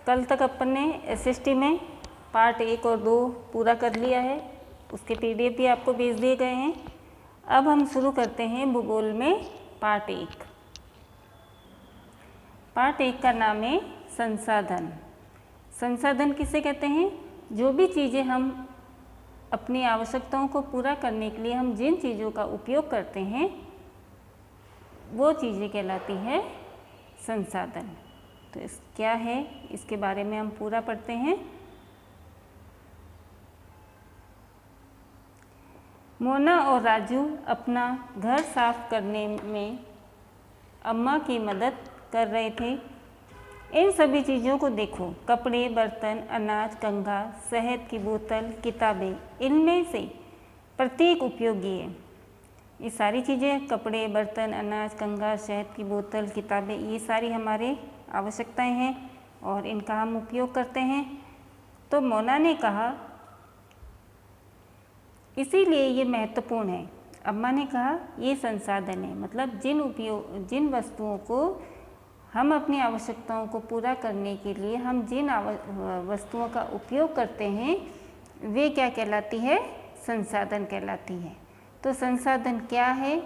कल तक अपन ने एसएसटी में पार्ट 1 और 2 पूरा कर लिया है, उसके पीडीएफ भी आपको भेज दिए गए हैं। अब हम शुरू करते हैं भूगोल में पार्ट 1। पार्ट 1 का नाम है संसाधन। संसाधन किसे कहते हैं? जो भी चीज़ें हम अपनी आवश्यकताओं को पूरा करने के लिए हम जिन चीज़ों का उपयोग करते हैं वो चीज़ें कहलाती है संसाधन। तो इस क्या है इसके बारे में हम पूरा पढ़ते हैं। मोना और राजू अपना घर साफ करने में अम्मा की मदद कर रहे थे। इन सभी चीज़ों को देखो, कपड़े, बर्तन, अनाज, कंघा, शहद की बोतल, किताबें, इनमें से प्रत्येक उपयोगी है। ये सारी चीज़ें, कपड़े, बर्तन, अनाज, कंघा, शहद की बोतल, किताबें, ये सारी हमारे आवश्यकताएं हैं और इनका हम उपयोग करते हैं। तो मोना ने कहा इसीलिए ये महत्वपूर्ण है। अम्मा ने कहा ये संसाधन है, मतलब जिन वस्तुओं को हम अपनी आवश्यकताओं को पूरा करने के लिए हम जिन वस्तुओं का उपयोग करते हैं वे क्या कहलाती है? संसाधन कहलाती है। तो संसाधन क्या है?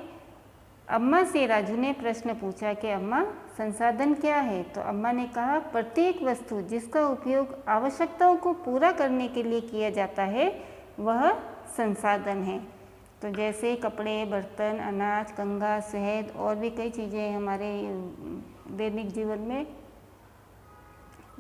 अम्मा से राजू ने प्रश्न पूछा कि अम्मा संसाधन क्या है? तो अम्मा ने कहा प्रत्येक वस्तु जिसका उपयोग आवश्यकताओं को पूरा करने के लिए किया जाता है वह संसाधन है। तो जैसे कपड़े, बर्तन, अनाज, कंघा, शहद और भी कई चीज़ें हमारे दैनिक जीवन में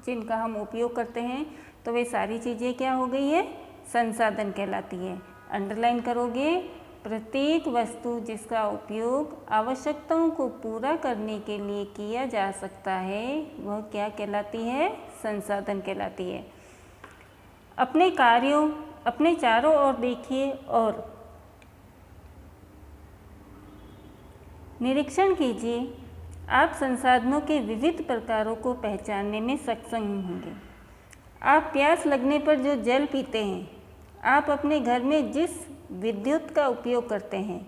जिनका हम उपयोग करते हैं तो वे सारी चीज़ें क्या हो गई है? संसाधन कहलाती है। अंडरलाइन करोगे, प्रत्येक वस्तु जिसका उपयोग आवश्यकताओं को पूरा करने के लिए किया जा सकता है वह क्या कहलाती है? संसाधन कहलाती है। अपने कार्यों, अपने चारों ओर देखिए और निरीक्षण कीजिए। आप संसाधनों के विविध प्रकारों को पहचानने में सक्षम होंगे। आप प्यास लगने पर जो जल पीते हैं, आप अपने घर में जिस विद्युत का उपयोग करते हैं,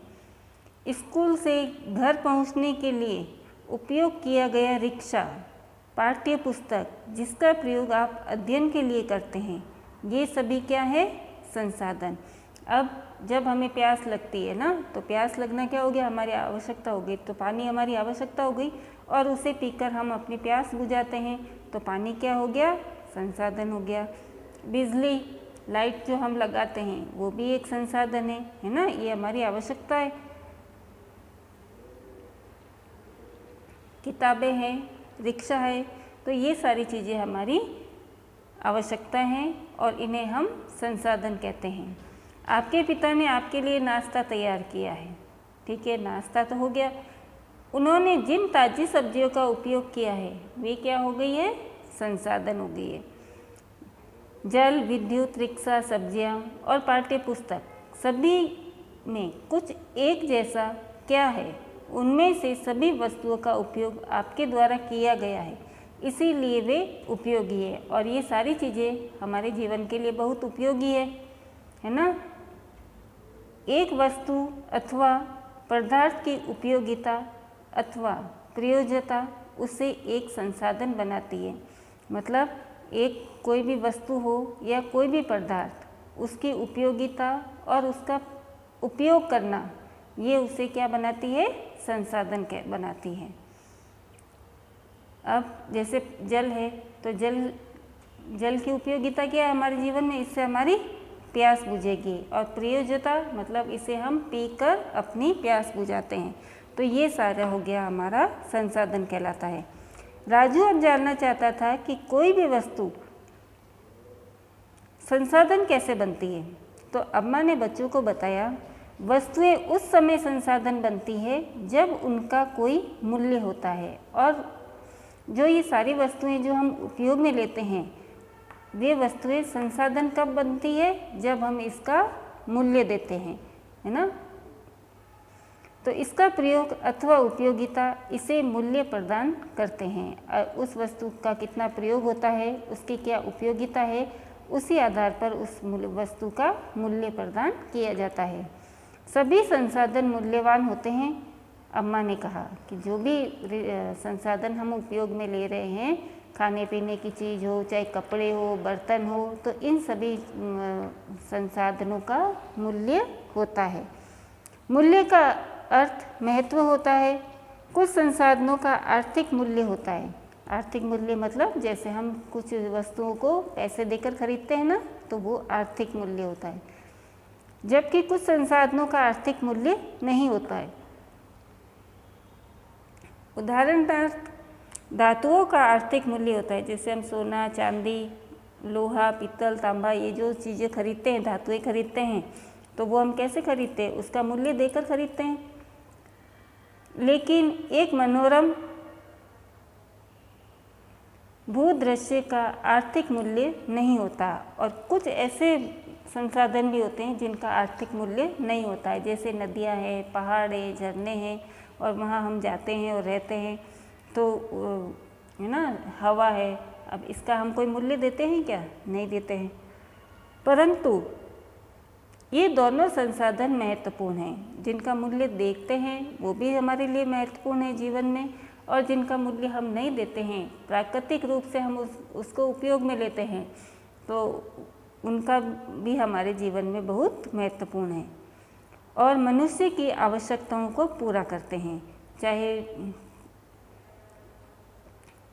स्कूल से घर पहुंचने के लिए उपयोग किया गया रिक्शा, पाठ्य पुस्तक जिसका प्रयोग आप अध्ययन के लिए करते हैं, ये सभी क्या है? संसाधन। अब जब हमें प्यास लगती है ना, तो प्यास लगना क्या हो गया? हमारी आवश्यकता हो गई। तो पानी हमारी आवश्यकता हो गई और उसे पीकर हम अपनी प्यास बुझाते हैं, तो पानी क्या हो गया? संसाधन हो गया। बिजली, लाइट जो हम लगाते हैं वो भी एक संसाधन है ना, ये हमारी आवश्यकता है। किताबें हैं, रिक्शा है, तो ये सारी चीज़ें हमारी आवश्यकता हैं और इन्हें हम संसाधन कहते हैं। आपके पिता ने आपके लिए नाश्ता तैयार किया है, ठीक है, नाश्ता तो हो गया। उन्होंने जिन ताज़ी सब्जियों का उपयोग किया है वे क्या हो गई है? संसाधन हो गई है। जल, विद्युत, रिक्शा, सब्जियां और पाठ्य पुस्तक सभी में कुछ एक जैसा क्या है? उनमें से सभी वस्तुओं का उपयोग आपके द्वारा किया गया है, इसीलिए वे उपयोगी है। और ये सारी चीज़ें हमारे जीवन के लिए बहुत उपयोगी है ना। एक वस्तु अथवा पदार्थ की उपयोगिता अथवा प्रयोज्यता उसे एक संसाधन बनाती है। मतलब एक कोई भी वस्तु हो या कोई भी पदार्थ, उसकी उपयोगिता और उसका उपयोग करना, ये उसे क्या बनाती है? संसाधन बनाती है। अब जैसे जल है, तो जल की उपयोगिता क्या है हमारे जीवन में? इससे हमारी प्यास बुझेगी। और प्रयोज्यता मतलब इसे हम पीकर अपनी प्यास बुझाते हैं। तो ये सारा हो गया हमारा संसाधन कहलाता है। राजू अब जानना चाहता था कि कोई भी वस्तु संसाधन कैसे बनती है। तो अम्मा ने बच्चों को बताया वस्तुएं उस समय संसाधन बनती है जब उनका कोई मूल्य होता है। और जो ये सारी वस्तुएं जो हम उपयोग में लेते हैं वे वस्तुएं संसाधन कब बनती है? जब हम इसका मूल्य देते हैं, है ना। तो इसका प्रयोग अथवा उपयोगिता इसे मूल्य प्रदान करते हैं। उस वस्तु का कितना प्रयोग होता है, उसकी क्या उपयोगिता है, उसी आधार पर उस वस्तु का मूल्य प्रदान किया जाता है। सभी संसाधन मूल्यवान होते हैं। अम्मा ने कहा कि जो भी संसाधन हम उपयोग में ले रहे हैं, खाने पीने की चीज़ हो, चाहे कपड़े हो, बर्तन हो, तो इन सभी संसाधनों का मूल्य होता है। मूल्य का अर्थ महत्व होता है। कुछ संसाधनों का आर्थिक मूल्य होता है। आर्थिक मूल्य मतलब जैसे हम कुछ वस्तुओं को पैसे देकर खरीदते हैं ना, तो वो आर्थिक मूल्य होता है, जबकि कुछ संसाधनों का आर्थिक मूल्य नहीं होता है। उदाहरणार्थ धातुओं का आर्थिक मूल्य होता है, जैसे हम सोना, चांदी, लोहा, पीतल, तांबा, ये जो चीज़ें खरीदते हैं, धातुएं खरीदते हैं, तो वो हम कैसे खरीदते हैं? उसका मूल्य देकर खरीदते हैं। लेकिन एक मनोरम भूदृश्य का आर्थिक मूल्य नहीं होता, और कुछ ऐसे संसाधन भी होते हैं जिनका आर्थिक मूल्य नहीं होता है, जैसे नदियाँ हैं, पहाड़ है, झरने हैं, और वहाँ हम जाते हैं और रहते हैं, तो है ना, हवा है। अब इसका हम कोई मूल्य देते हैं क्या? नहीं देते हैं। परंतु ये दोनों संसाधन महत्वपूर्ण हैं। जिनका मूल्य देखते हैं वो भी हमारे लिए महत्वपूर्ण है जीवन में, और जिनका मूल्य हम नहीं देते हैं, प्राकृतिक रूप से हम उसको उपयोग में लेते हैं, तो उनका भी हमारे जीवन में बहुत महत्वपूर्ण है और मनुष्य की आवश्यकताओं को पूरा करते हैं।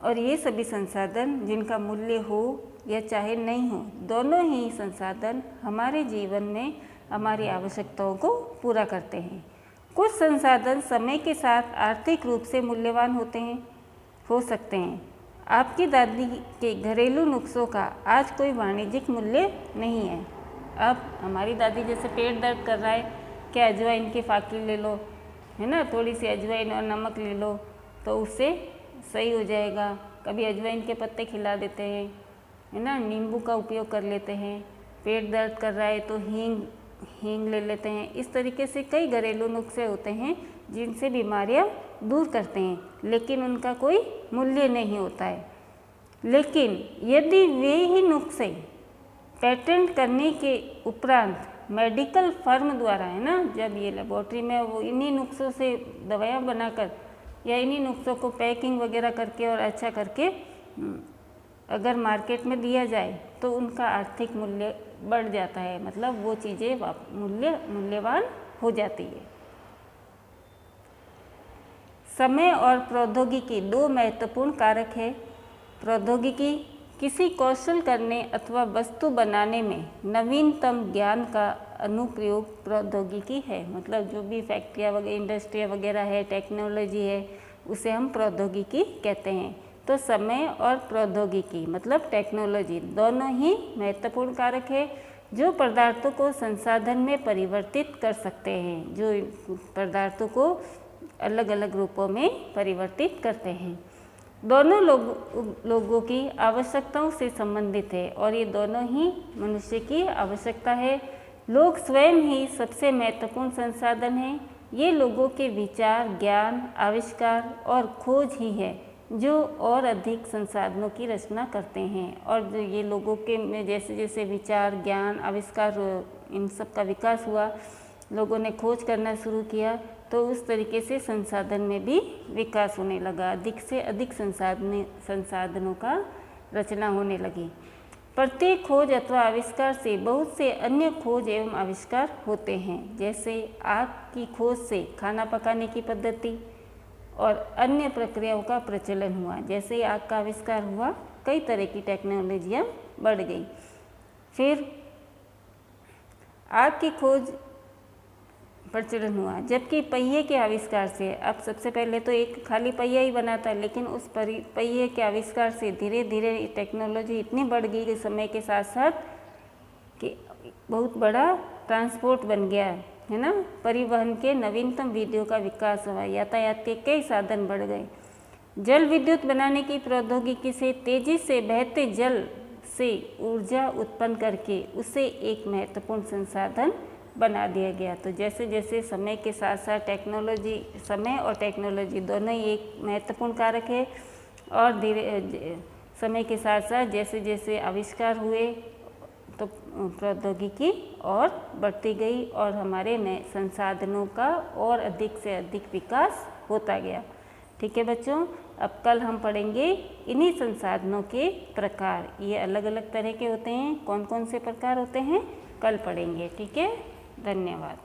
और ये सभी संसाधन जिनका मूल्य हो या चाहे नहीं हो, दोनों ही संसाधन हमारे जीवन में हमारी आवश्यकताओं को पूरा करते हैं। कुछ संसाधन समय के साथ आर्थिक रूप से मूल्यवान हो सकते हैं। आपकी दादी के घरेलू नुस्खों का आज कोई वाणिज्यिक मूल्य नहीं है। अब हमारी दादी जैसे पेट दर्द कर रहा है, क्या अजवाइन की फाकी ले लो, है ना, थोड़ी सी अजवाइन और नमक ले लो तो उससे सही हो जाएगा। कभी अजवाइन के पत्ते खिला देते हैं, है ना, नींबू का उपयोग कर लेते हैं। पेट दर्द कर रहा है तो हींग ले लेते हैं। इस तरीके से कई घरेलू नुस्खे होते हैं जिनसे बीमारियां दूर करते हैं, लेकिन उनका कोई मूल्य नहीं होता है। लेकिन यदि वे ही नुस्खे पेटेंट करने के उपरांत मेडिकल फर्म द्वारा, है ना, जब ये लेबोरेटरी में वो इन्हीं नुस्खों से दवाइयाँ बनाकर या इन्हीं नुस्खों को पैकिंग वगैरह करके और अच्छा करके अगर मार्केट में दिया जाए तो उनका आर्थिक मूल्य बढ़ जाता है, मतलब वो चीज़ें मूल्यवान हो जाती है। समय और प्रौद्योगिकी दो महत्वपूर्ण कारक है। प्रौद्योगिकी किसी कौशल करने अथवा वस्तु बनाने में नवीनतम ज्ञान का अनुप्रयोग प्रौद्योगिकी है। मतलब जो भी फैक्ट्रियाँ वगैरह, इंडस्ट्रियाँ वगैरह है, टेक्नोलॉजी है, उसे हम प्रौद्योगिकी कहते हैं। तो समय और प्रौद्योगिकी मतलब टेक्नोलॉजी दोनों ही महत्वपूर्ण कारक है जो पदार्थों को संसाधन में परिवर्तित कर सकते हैं, जो पदार्थों को अलग अलग रूपों में परिवर्तित करते हैं। दोनों लोगों की आवश्यकताओं से संबंधित है और ये दोनों ही मनुष्य की आवश्यकता है। लोग स्वयं ही सबसे महत्वपूर्ण संसाधन हैं। ये लोगों के विचार, ज्ञान, आविष्कार और खोज ही है जो और अधिक संसाधनों की रचना करते हैं। और जो ये लोगों के में जैसे जैसे विचार, ज्ञान, आविष्कार, इन सब का विकास हुआ, लोगों ने खोज करना शुरू किया, तो उस तरीके से संसाधन में भी विकास होने लगा। अधिक से अधिक संसाधनों का रचना होने लगी। प्रत्येक खोज अथवा आविष्कार से बहुत से अन्य खोज एवं आविष्कार होते हैं। जैसे आग की खोज से खाना पकाने की पद्धति और अन्य प्रक्रियाओं का प्रचलन हुआ। जैसे ही आग का आविष्कार हुआ, कई तरह की टेक्नोलॉजियाँ बढ़ गई। फिर आग की खोज प्रचलन हुआ, जबकि पहिए के आविष्कार से, अब सबसे पहले तो एक खाली पहिया ही बना था, लेकिन उस पहिए के आविष्कार से धीरे धीरे टेक्नोलॉजी इतनी बढ़ गई कि समय के साथ साथ कि बहुत बड़ा ट्रांसपोर्ट बन गया, है ना। परिवहन के नवीनतम विधियों का विकास हुआ, यातायात के कई साधन बढ़ गए। जल विद्युत बनाने की प्रौद्योगिकी से तेजी से बहते जल से ऊर्जा उत्पन्न करके उसे एक महत्वपूर्ण संसाधन बना दिया गया। तो जैसे जैसे समय के साथ साथ टेक्नोलॉजी, समय और टेक्नोलॉजी दोनों ही एक महत्वपूर्ण कारक है, और समय के साथ साथ जैसे जैसे आविष्कार हुए तो प्रौद्योगिकी और बढ़ती गई और हमारे में संसाधनों का और अधिक से अधिक विकास होता गया। ठीक है बच्चों, अब कल हम पढ़ेंगे इन्हीं संसाधनों के प्रकार। ये अलग अलग तरह के होते हैं, कौन कौन से प्रकार होते हैं कल पढ़ेंगे। ठीक है, धन्यवाद।